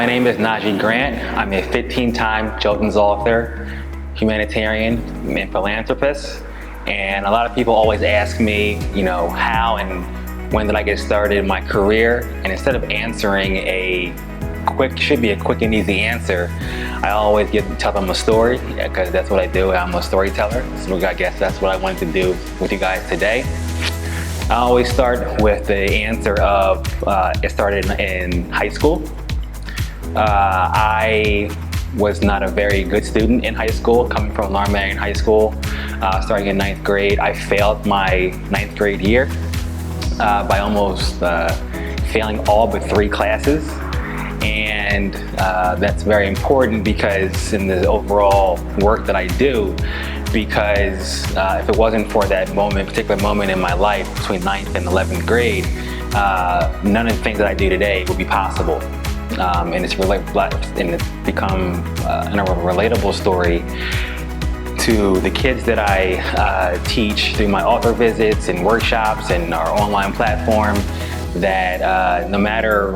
My name is Nahjee Grant. I'm a 15-time children's author, humanitarian, and philanthropist. And a lot of people always ask me, how and when did I get started in my career? And instead of answering should be a quick and easy answer, I always tell them a story, because that's what I do. I'm a storyteller. So I guess that's what I wanted to do with you guys today. I always start with the answer of, it started in high school. I was not a very good student in high school, coming from Lower Merion High School. Starting in 9th grade, I failed my 9th grade year by almost failing all but 3 classes. And that's very important because in the overall work that I do, because if it wasn't for that particular moment in my life between 9th and 11th grade, none of the things that I do today would be possible. And it's become a relatable story to the kids that I teach through my author visits and workshops and our online platform, that no matter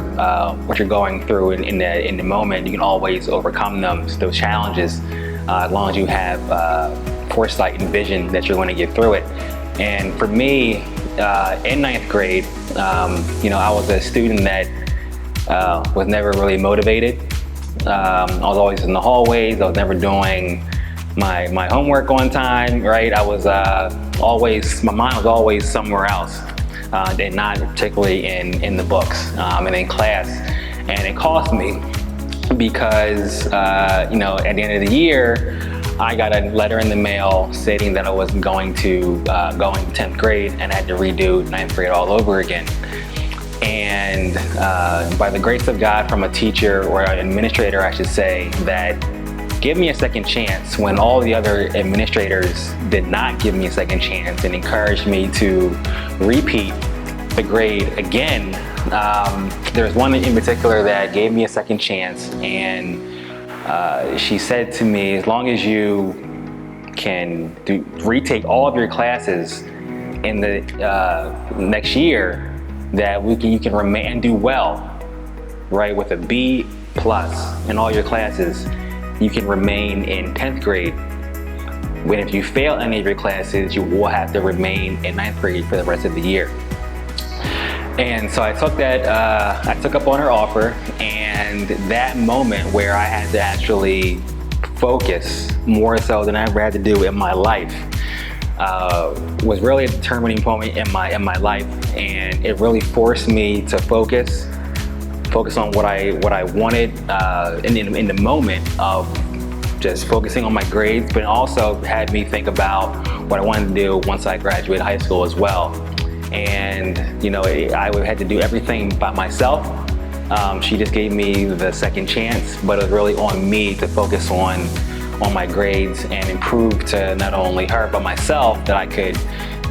what you're going through in the moment, you can always overcome those challenges as long as you have foresight and vision that you're going to get through it. And for me, in 9th grade, I was a student that was never really motivated. I was always in the hallways. I was never doing my homework on time, right? I was my mind was always somewhere else, and not particularly in the books and in class. And it cost me because, at the end of the year, I got a letter in the mail stating that I wasn't going to go into 10th grade and I had to redo 9th grade all over again. And by the grace of God, from a teacher or an administrator, I should say, that give me a second chance when all the other administrators did not give me a second chance and encouraged me to repeat the grade again. There's one in particular that gave me a second chance, and she said to me, as long as you can retake all of your classes in the next year, that you can remain and do well, right, with a B+ in all your classes, you can remain in 10th grade. When if you fail any of your classes, you will have to remain in 9th grade for the rest of the year. And so I took that, I took up on her offer, and that moment where I had to actually focus more so than I ever had to do in my life was really a determining point in my life, and it really forced me to focus on what I wanted in the moment of just focusing on my grades, but it also had me think about what I wanted to do once I graduated high school as well. And I had to do everything by myself. She just gave me the second chance, but it was really on me to focus on my grades and improve to not only her but myself, that I could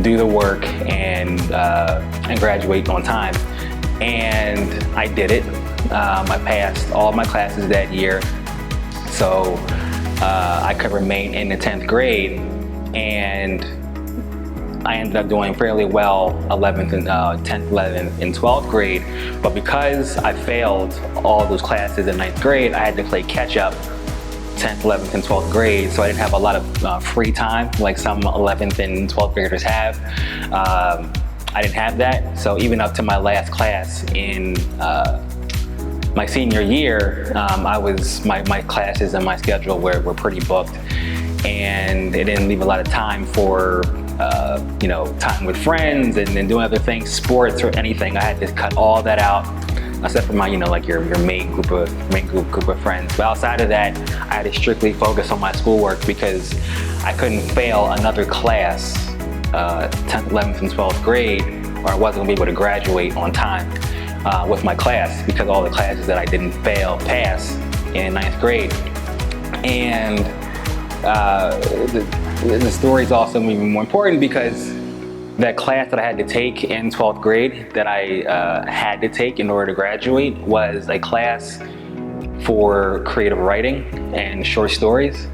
do the work and graduate on time. And I did it. I passed all my classes that year, so I could remain in the 10th grade, and I ended up doing fairly well 11th and 10th, 11th, and 12th grade. But because I failed all those classes in 9th grade, I had to play catch up 10th, 11th, and 12th grade, so I didn't have a lot of free time like some 11th and 12th graders have. I didn't have that, so even up to my last class in my senior year, my classes and my schedule were pretty booked, and it didn't leave a lot of time for time with friends and doing other things, sports or anything. I had to cut all that out, except for my, your main group of friends. But outside of that, I had to strictly focus on my schoolwork because I couldn't fail another class, 10th, 11th, and 12th grade, or I wasn't gonna be able to graduate on time with my class, because all the classes that I didn't pass in 9th grade. And the story is also even more important because that class that I had to take in 12th grade that I had to take in order to graduate was a class for creative writing and short stories.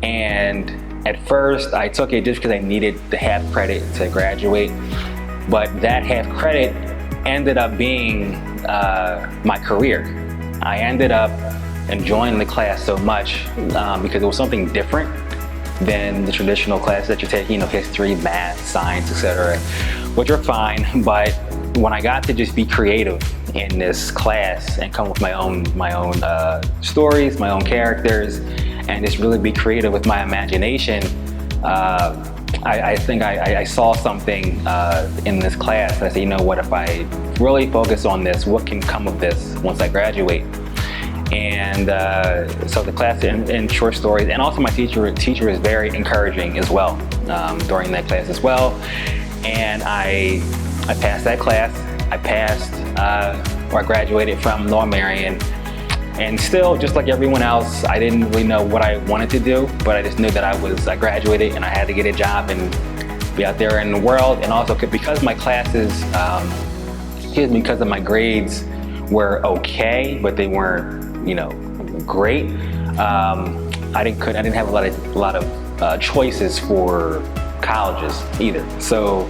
And at first I took it just because I needed the half credit to graduate, but that half credit ended up being my career. I ended up enjoying the class so much because it was something different than the traditional classes that you take, you know, history, math, science, etc., which are fine. But when I got to just be creative in this class and come up with my own stories, my own characters, and just really be creative with my imagination, I think I saw something in this class. I said, you know what, if I really focus on this, what can come of this once I graduate? And so the class in short stories, and also my teacher is very encouraging as well during that class as well. And I passed that class. I graduated from Lower Merion. And still, just like everyone else, I didn't really know what I wanted to do, but I just knew that I graduated and I had to get a job and be out there in the world. And also because my classes, because of my grades were okay, but they weren't, you know, great. I didn't have a lot of choices for colleges either. So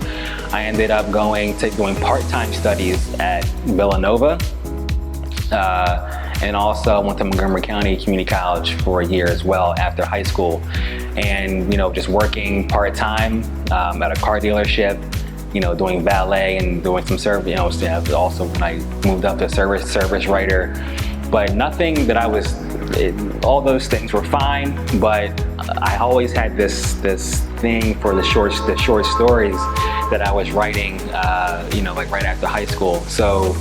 I ended up doing part-time studies at Villanova. And also went to Montgomery County Community College for a year as well after high school. And, you know, just working part-time at a car dealership, you know, doing valet and doing some service, you know, also when I moved up to service writer. But nothing that all those things were fine, but I always had this thing for the short stories that I was writing, you know, like right after high school. So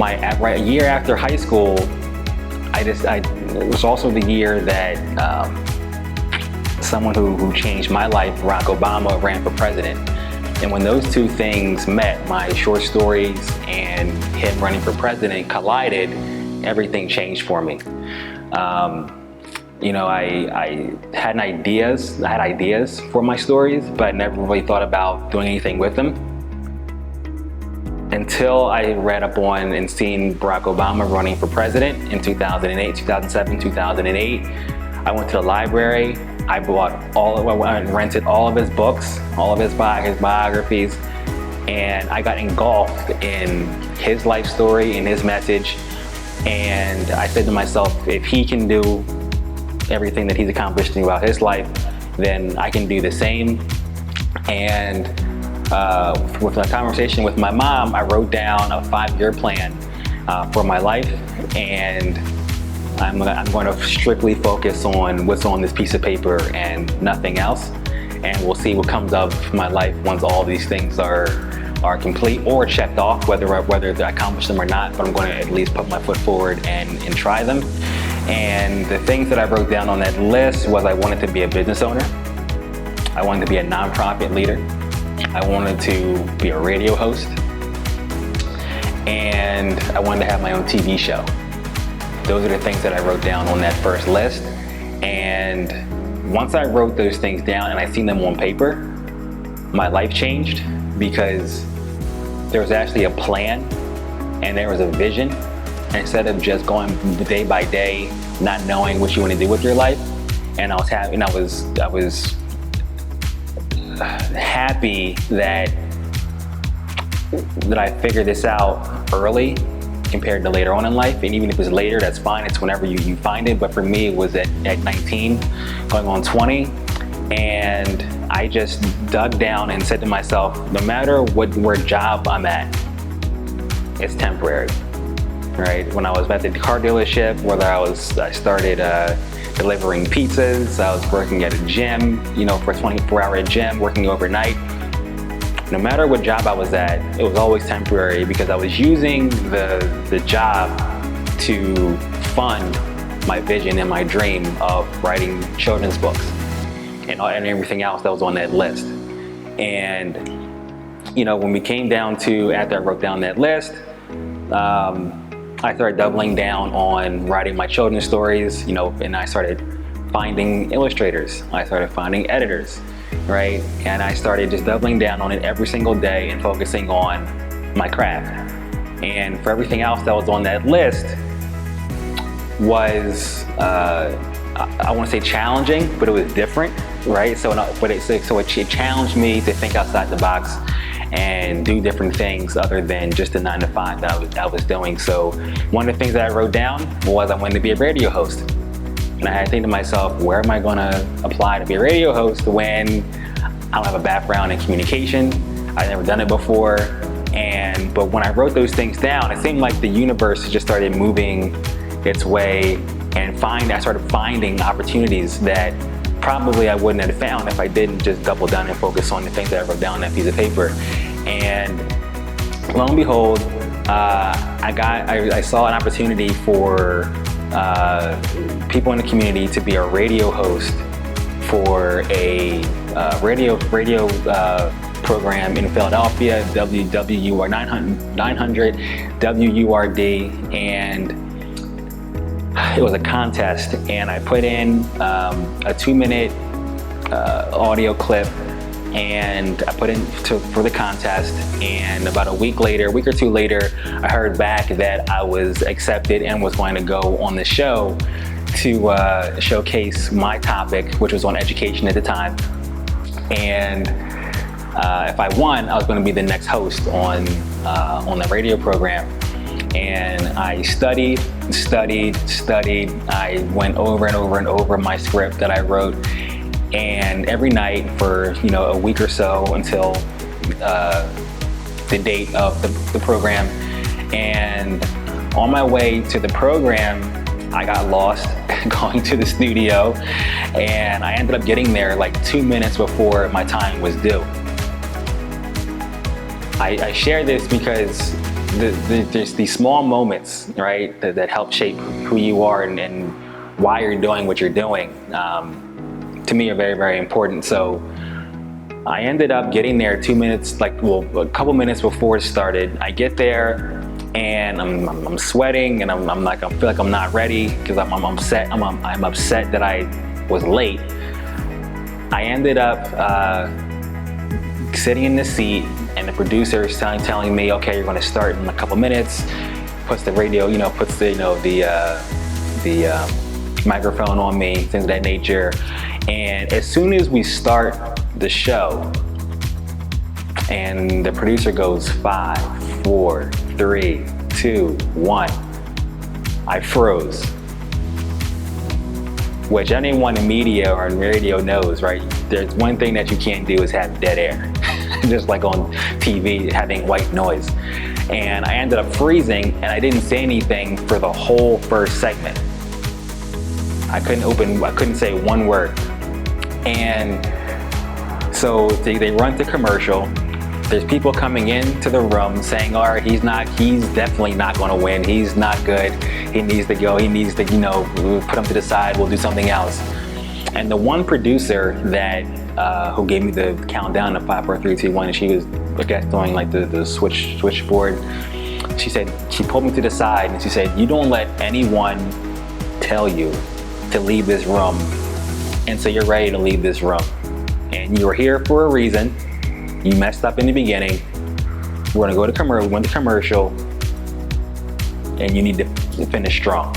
a year after high school, it was also the year that someone who changed my life, Barack Obama, ran for president. And when those two things met, my short stories and him running for president collided, everything changed for me. You know, I had ideas for my stories, but I never really thought about doing anything with them. Until I read up on and seen Barack Obama running for president in 2008, 2007, 2008. I went to the library. I rented all of his books, all of his biographies, and I got engulfed in his life story and his message. And I said to myself, if he can do everything that he's accomplished throughout his life, then I can do the same. And with a conversation with my mom, I wrote down a 5-year plan for my life, and I'm going to strictly focus on what's on this piece of paper and nothing else, and we'll see what comes of my life once all these things are complete or checked off, whether I accomplish them or not. But I'm going to at least put my foot forward and try them. And the things that I wrote down on that list was I wanted to be a business owner, I wanted to be a nonprofit leader, I wanted to be a radio host, and I wanted to have my own TV show. Those are the things that I wrote down on that first list. And once I wrote those things down and I seen them on paper, my life changed, because there was actually a plan and there was a vision, instead of just going day by day, not knowing what you want to do with your life. And I was happy that I figured this out early compared to later on in life. And even if it's later, that's fine. It's whenever you find it. But for me, it was at 19, going on 20. And I just dug down and said to myself, no matter where job I'm at, it's temporary, right? When I was at the car dealership, I started delivering pizzas, I was working at a gym, you know, for a 24-hour gym, working overnight. No matter what job I was at, it was always temporary, because I was using the job to fund my vision and my dream of writing children's books and everything else that was on that list. And, you know, when we came down to, after I wrote down that list, I started doubling down on writing my children's stories, you know, and I started finding illustrators. I started finding editors, right? And I started just doubling down on it every single day and focusing on my craft. And for everything else that was on that list was, I want to say challenging, but it was different, right? So it challenged me to think outside the box and do different things other than just the 9 to 5 that I was doing. So one of the things that I wrote down was I wanted to be a radio host. And I had to think to myself, where am I gonna apply to be a radio host when I don't have a background in communication? I've never done it before. But when I wrote those things down, it seemed like the universe just started moving its way, and I started finding opportunities that probably I wouldn't have found if I didn't just double down and focus on the things that I wrote down on that piece of paper. And lo and behold, I saw an opportunity for people in the community to be a radio host for a radio program in Philadelphia, WWUR 900 WURD, and it was a contest, and I put in a 2-minute audio clip, and I put in for the contest, and about a week or two later, I heard back that I was accepted and was going to go on the show to showcase my topic, which was on education at the time. And if I won, I was going to be the next host on the radio program. And I studied. I went over and over my script that I wrote, and every night for a week or so until the date of the program. And on my way to the program, I got lost going to the studio, and I ended up getting there like 2 minutes before my time was due. I share this because there's these small moments, right, that help shape who you are and why you're doing what you're doing. To me, are very, very important. So I ended up getting there 2 minutes, a couple minutes before it started. I get there, and I'm sweating, and I feel like I'm not ready because I'm upset. I'm upset that I was late. I ended up sitting in the seat, and the producer is telling me, okay, you're going to start in a couple minutes. Puts the radio, puts the microphone on me, things of that nature. And as soon as we start the show, and the producer goes 5, 4, 3, 2, 1, I froze. Which anyone in media or in radio knows, right? There's one thing that you can't do is have dead air. Just like on TV, having white noise. And I ended up freezing, and I didn't say anything for the whole first segment. I couldn't say one word. And so they run to commercial. There's people coming into the room saying, all right, he's definitely not gonna win. He's not good. He needs to go. He needs to, we'll put him to the side. We'll do something else. And the one producer that, who gave me the countdown to 5, 4, 3, 2, 1, and she was, I guess, doing like the switchboard. She pulled me to the side and she said, you don't let anyone tell you to leave this room until you're ready to leave this room. And you were here for a reason. You messed up in the beginning. We're gonna go to commercial. We went to commercial, and you need to finish strong.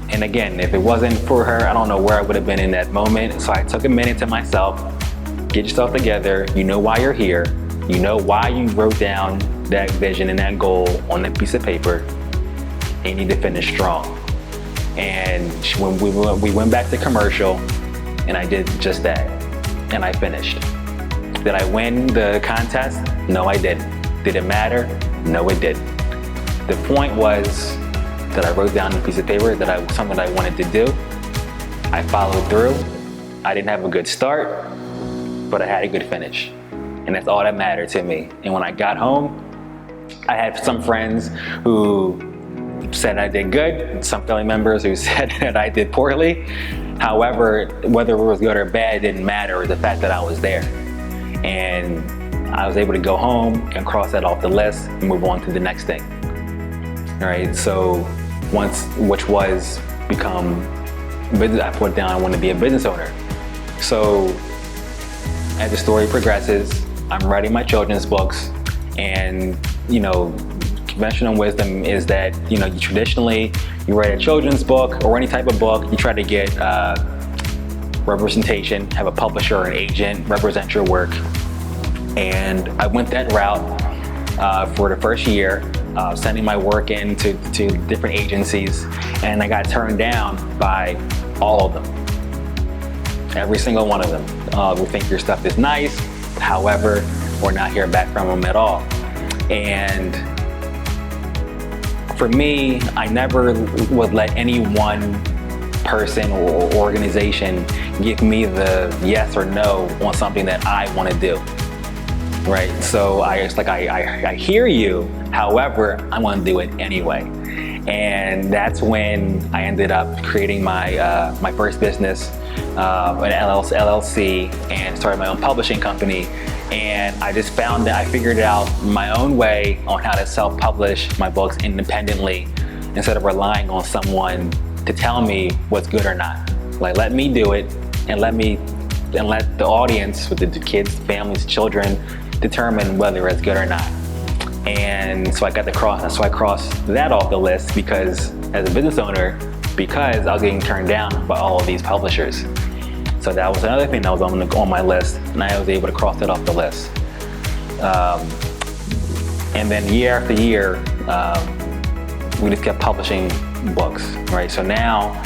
And again, if it wasn't for her, I don't know where I would have been in that moment. So I took a minute to myself. Get yourself together. You know why you're here. You know why you wrote down that vision and that goal on that piece of paper. And you need to finish strong. And when we went back to commercial, and I did just that, and I finished. Did I win the contest? No, I didn't. Did it matter? No, it didn't. The point was that I wrote down on a piece of paper that something I wanted to do. I followed through. I didn't have a good start, but I had a good finish. And that's all that mattered to me. And when I got home, I had some friends who said I did good, some family members who said that I did poorly. However, whether it was good or bad didn't matter. It was the fact that I was there. And I was able to go home and cross that off the list and move on to the next thing. All right, so which was become business. I put down I want to be a business owner. So as the story progresses, I'm writing my children's books, and conventional wisdom is that you traditionally you write a children's book or any type of book, you try to get representation, have a publisher or an agent represent your work, And I went that route for the first year, sending my work in to different agencies, and I got turned down by all of them. Every single one of them. We think your stuff is nice, however, we're not hearing back from them at all. And for me, I never would let any one person or organization give me the yes or no on something that I want to do. Right, so I hear you, however, I want to do it anyway. And that's when I ended up creating my my first business, an LLC, and started my own publishing company. And I just found that I figured out my own way on how to self-publish my books independently instead of relying on someone to tell me what's good or not. Like, let me do it, and let the audience, with the kids, families, children, determine whether it's good or not. And so I crossed that off the list because, as a business owner, because I was getting turned down by all of these publishers. So that was another thing that was on my list, and I was able to cross it off the list. And then year after year, we just kept publishing books, right? So now,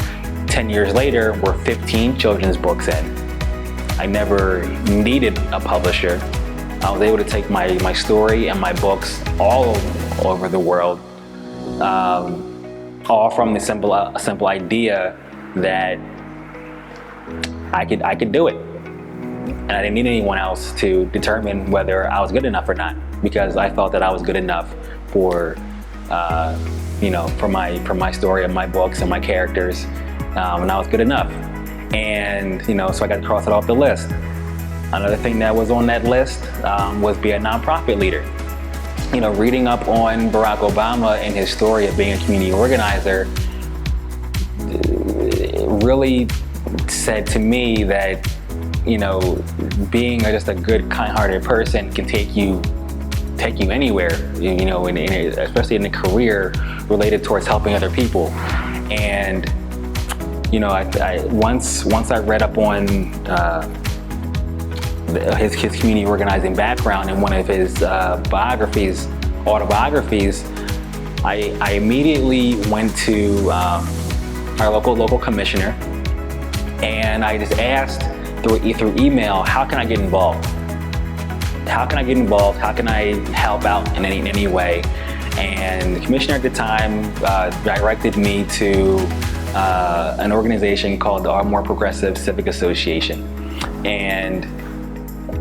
10 years later, we're 15 children's books in. I never needed a publisher. I was able to take my story and my books all over the world, all from the simple idea that I could do it, and I didn't need anyone else to determine whether I was good enough or not, because I thought that I was good enough for for my story and my books and my characters, and I was good enough, and so I got to cross it off the list. Another thing that was on that list was be a nonprofit leader. Reading up on Barack Obama and his story of being a community organizer, it really said to me that, being just a good, kind-hearted person can take you anywhere, especially in a career related towards helping other people. And, once I read up on his community organizing background in one of his autobiographies, I immediately went to our local commissioner, and I just asked through email, how can I get involved? How can I get involved? How can I help out in any way? And the commissioner at the time directed me to an organization called the More Progressive Civic Association. And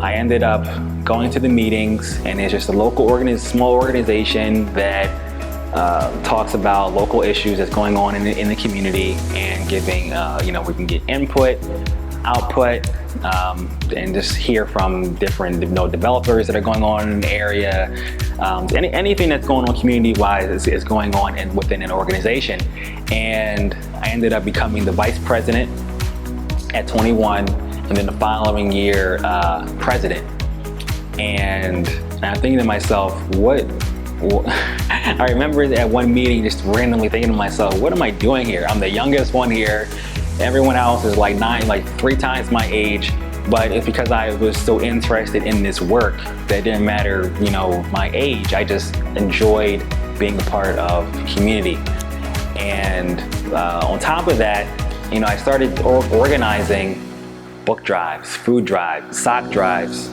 I ended up going to the meetings, and it's just a small organization that talks about local issues that's going on in the community, and giving, we can get input, output, and just hear from different developers that are going on in the area. Anything that's going on community-wise is going on within an organization. And I ended up becoming the vice president at 21, and then the following year, president. And I'm thinking to myself, I remember at one meeting just randomly thinking to myself, what am I doing here? I'm the youngest one here. Everyone else is like 3 times my age, but it's because I was so interested in this work that it didn't matter, my age. I just enjoyed being a part of community. And on top of that, I started organizing book drives, food drives, sock drives,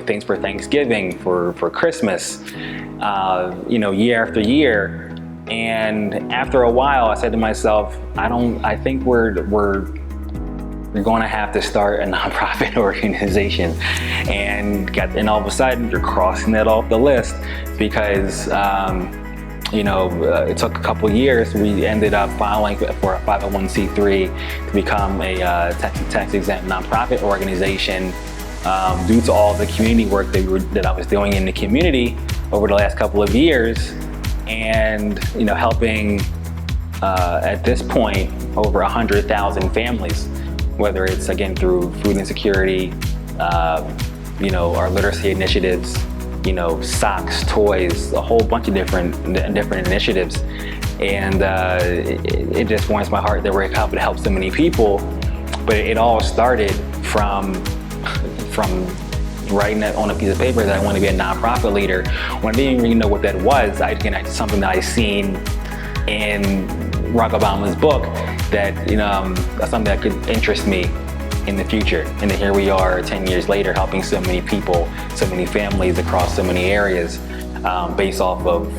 things for Thanksgiving, for Christmas, year after year. And after a while, I said to myself, I think we're going to have to start a nonprofit organization. And all of a sudden, you're crossing that off the list, because it took a couple years. We ended up filing for a 501c3 to become a tax-exempt nonprofit organization, due to all the community work that I was doing in the community over the last couple of years, and helping at this point over 100,000 families, whether it's again through food insecurity, our literacy initiatives, socks, toys, a whole bunch of different initiatives. And it just warms my heart that we're able to help so many people. But it all started from writing that on a piece of paper that I want to be a nonprofit leader, when I didn't even know what that was. It's something that I seen in Barack Obama's book that, something that could interest me in the future. And then here we are 10 years later helping so many people, so many families across so many areas based off of,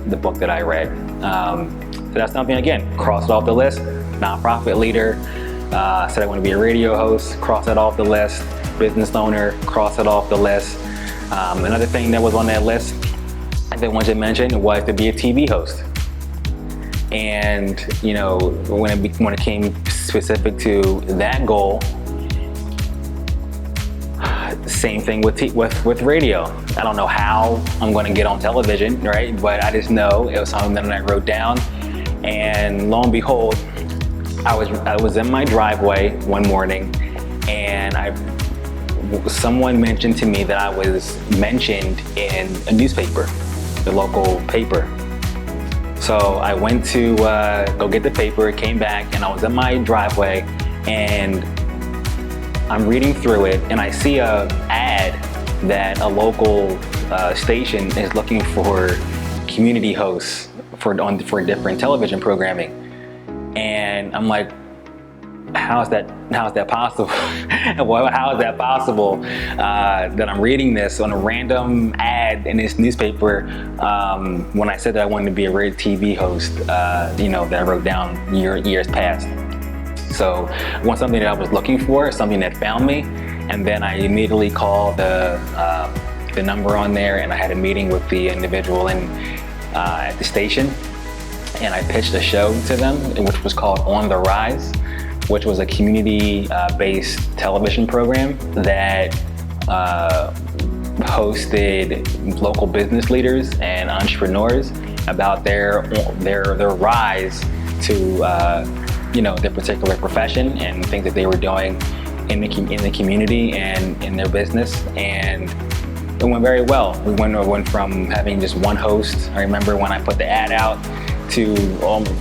the book that I read. So that's something, again, cross it off the list. Nonprofit leader, said I want to be a radio host, cross that off the list. Business owner, cross it off the list. Another thing that was on that list that I wanted to mention was to be a TV host. And when it came specific to that goal, same thing with radio. I don't know how I'm going to get on television, right? But I just know it was something that I wrote down, and lo and behold, I was in my driveway one morning, and someone mentioned to me that I was mentioned in a newspaper, the local paper. So I went to go get the paper, came back, and I was in my driveway, and I'm reading through it, and I see a ad that a local station is looking for community hosts for different television programming. And I'm like, how is that possible? Well, how is that possible that I'm reading this on a random ad in this newspaper when I said that I wanted to be a radio TV host, that I wrote down years past. So something that I was looking for, something that found me, and then I immediately called the number on there, and I had a meeting with the individual at the station, and I pitched a show to them, which was called On the Rise, which was a community-based television program that hosted local business leaders and entrepreneurs about their rise to their particular profession and things that they were doing in the community and in their business. And it went very well. We went from having just one host. I remember when I put the ad out to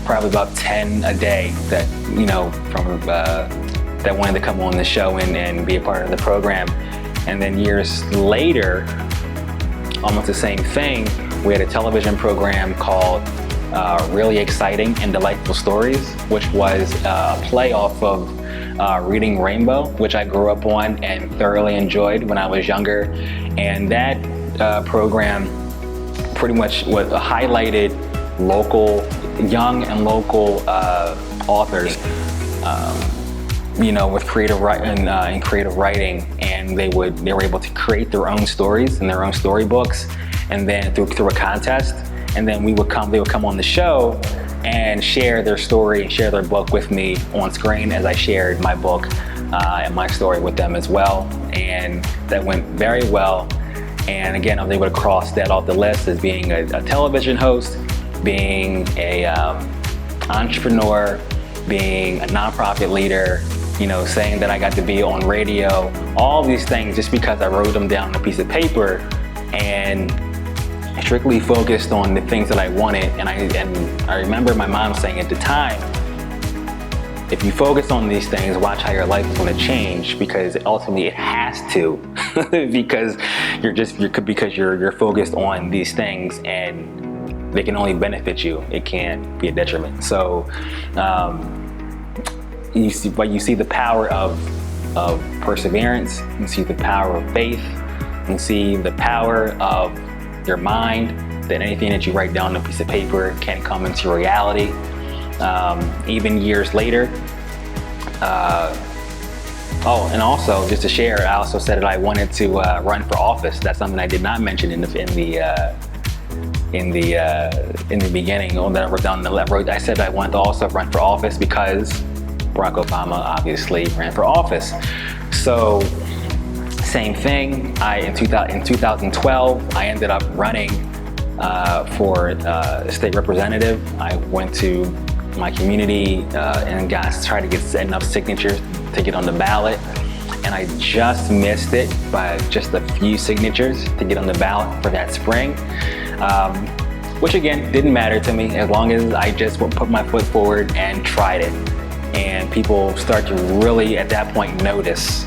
probably about 10 a day that that wanted to come on the show and be a part of the program. And then years later, almost the same thing, we had a television program called Really Exciting and Delightful Stories, which was a play off of Reading Rainbow, which I grew up on and thoroughly enjoyed when I was younger. And that program pretty much highlighted young and local authors, with creative writing, and they were able to create their own stories and their own storybooks, and then through a contest, and then they would come on the show and share their story and share their book with me on screen as I shared my book and my story with them as well, and that went very well. And again, I was able to cross that off the list as being a television host, being a entrepreneur, being a nonprofit leader, saying that I got to be on radio, all these things just because I wrote them down on a piece of paper and strictly focused on the things that I wanted. And I remember my mom saying at the time, if you focus on these things, watch how your life is going to change, because ultimately it has to, because you're focused on these things and they can only benefit you. It can't be a detriment. So you see the power of perseverance. You see the power of faith. You see the power of your mind, that anything that you write down on a piece of paper can come into reality. Even years later. And also just to share, I also said that I wanted to run for office. That's something I did not mention in the beginning. That I wrote down the left. I said I wanted to also run for office because Barack Obama obviously ran for office. So same thing. In 2012, I ended up running for state representative. I went to my community and tried to get enough signatures to get on the ballot, and I just missed it by just a few signatures to get on the ballot for that spring, which again didn't matter to me as long as I just put my foot forward and tried it. And people start to really at that point notice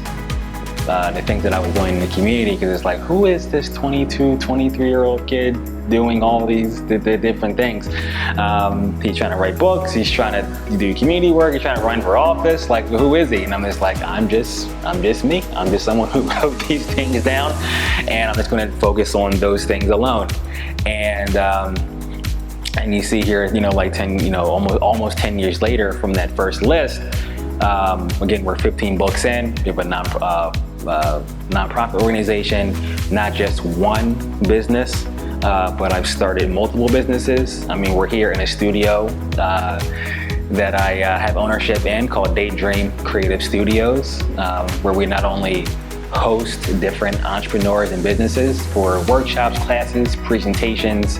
the things that I was doing in the community, because it's like, who is this 22, 23-year-old kid doing all these the different things? He's trying to write books, he's trying to do community work, he's trying to run for office. Like, who is he? And I'm just like, I'm just me. I'm just someone who wrote these things down, and I'm just going to focus on those things alone. And you see here, like 10, almost 10 years later from that first list. Again, we're 15 books in. We have a nonprofit organization, not just one business, but I've started multiple businesses. I mean, we're here in a studio that I have ownership in, called Daydream Creative Studios, where we not only host different entrepreneurs and businesses for workshops, classes, presentations,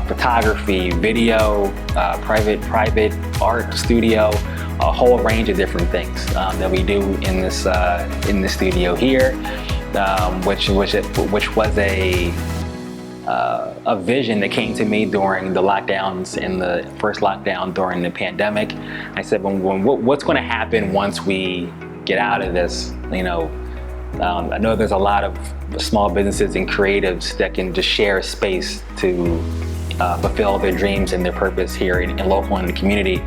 photography, video, private art studio, a whole range of different things that we do in this studio here, which was a vision that came to me during the lockdowns, in the first lockdown during the pandemic. I said, what's going to happen once we get out of this? I know there's a lot of small businesses and creatives that can just share a space to fulfill their dreams and their purpose here in local in the community.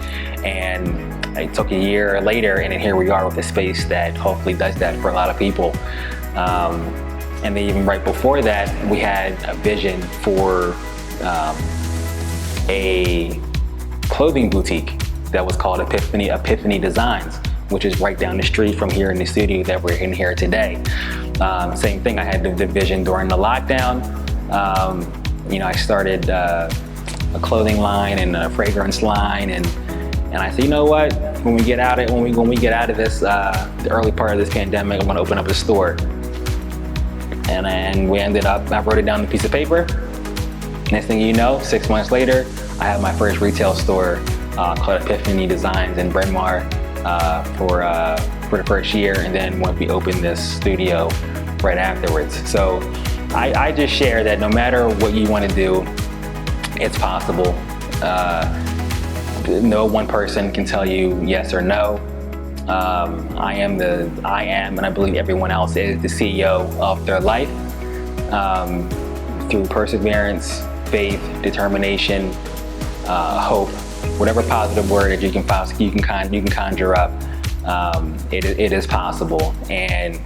And it took a year later, and then here we are with a space that hopefully does that for a lot of people. And then even right before that, we had a vision for a clothing boutique that was called Epiphany Designs, which is right down the street from here in the studio that we're in here today. Same thing, I had the vision during the lockdown. I started a clothing line and a fragrance line, and I said, you know what? When we get out of this, the early part of this pandemic, I'm going to open up a store. And we ended up, I wrote it down on a piece of paper. Next thing you know, 6 months later, I have my first retail store called Epiphany Designs in Bryn Mawr for the first year, and then when we opened this studio right afterwards. So I just share that no matter what you want to do, it's possible. No one person can tell you yes or no. I am, and I believe everyone else is, the CEO of their life. Through perseverance, faith, determination, hope, whatever positive word that you can conjure up, it is possible. And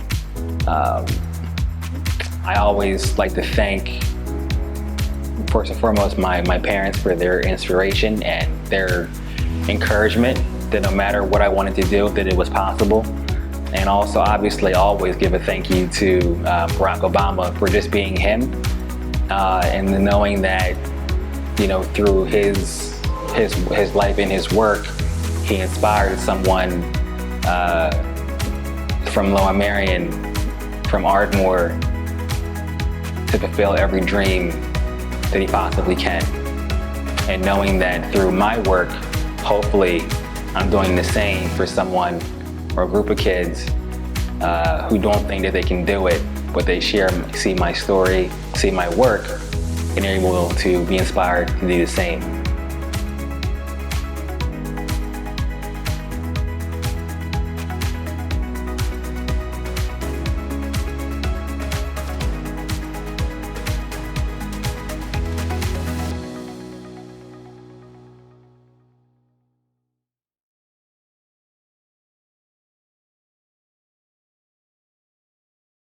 I always like to thank, first and foremost, my parents for their inspiration and their encouragement that no matter what I wanted to do, that it was possible. And also, obviously, always give a thank you to Barack Obama for just being him, and knowing that, through his life and his work, he inspired someone from Lower Merion, from Ardmore, to fulfill every dream that he possibly can. And knowing that through my work, hopefully, I'm doing the same for someone or a group of kids who don't think that they can do it, but they see my story, see my work, and they're able to be inspired to do the same.